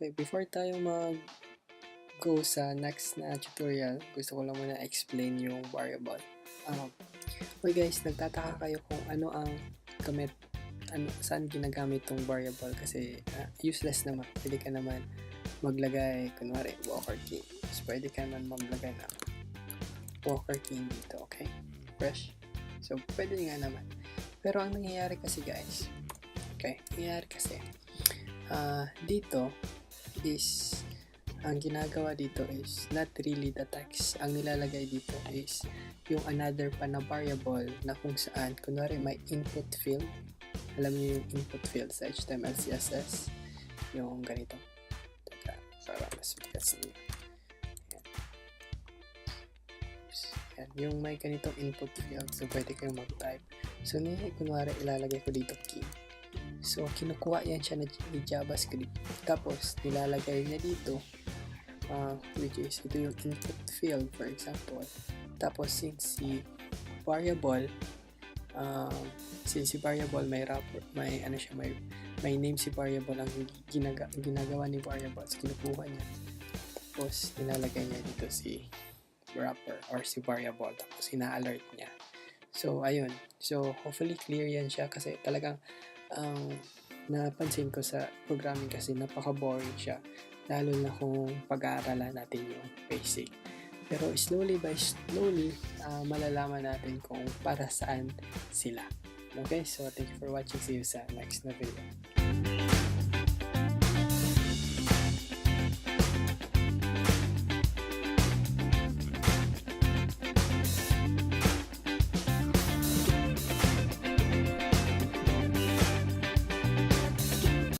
Okay, before tayo go sa next na tutorial, gusto ko lang muna explain yung variable. Okay guys, nagtataka kayo kung ano ang saan ginagamit tong variable kasi useless naman. Pwede ka naman maglagay, kunwari, walker key. So, pwede ka naman maglagay ng walker key dito, okay? Fresh. So, pwede nga naman. Pero ang nangyayari kasi guys, dito is, ang ginagawa dito is not really the text. Ang nilalagay dito is yung another pa na variable na kung saan, kunwari may input field. Alam niyo yung input field sa HTML, CSS? Yung ganito. Teka, para mas bigas niyo. Yan. Yung may ganitong input field. So, pwede kayong mag-type. So, kunwari ilalagay ko dito key. So, kinukuha yan siya ni Javascript. Tapos, nilalagay niya dito, which is, ito yung input field, for example. Tapos, since si variable may name si variable ang ginagawa ni variable. So, kinukuha niya. Tapos, nilalagay niya dito si wrapper or si variable. Tapos, ina-alert niya. So, ayun. So, hopefully clear yan siya kasi talagang napansin ko sa programming kasi napaka-boring siya. Lalo na kung pag-aaralan natin yung basic. Pero slowly by slowly, malalaman natin kung para saan sila. Okay? So, thank you for watching. See you sa next na video.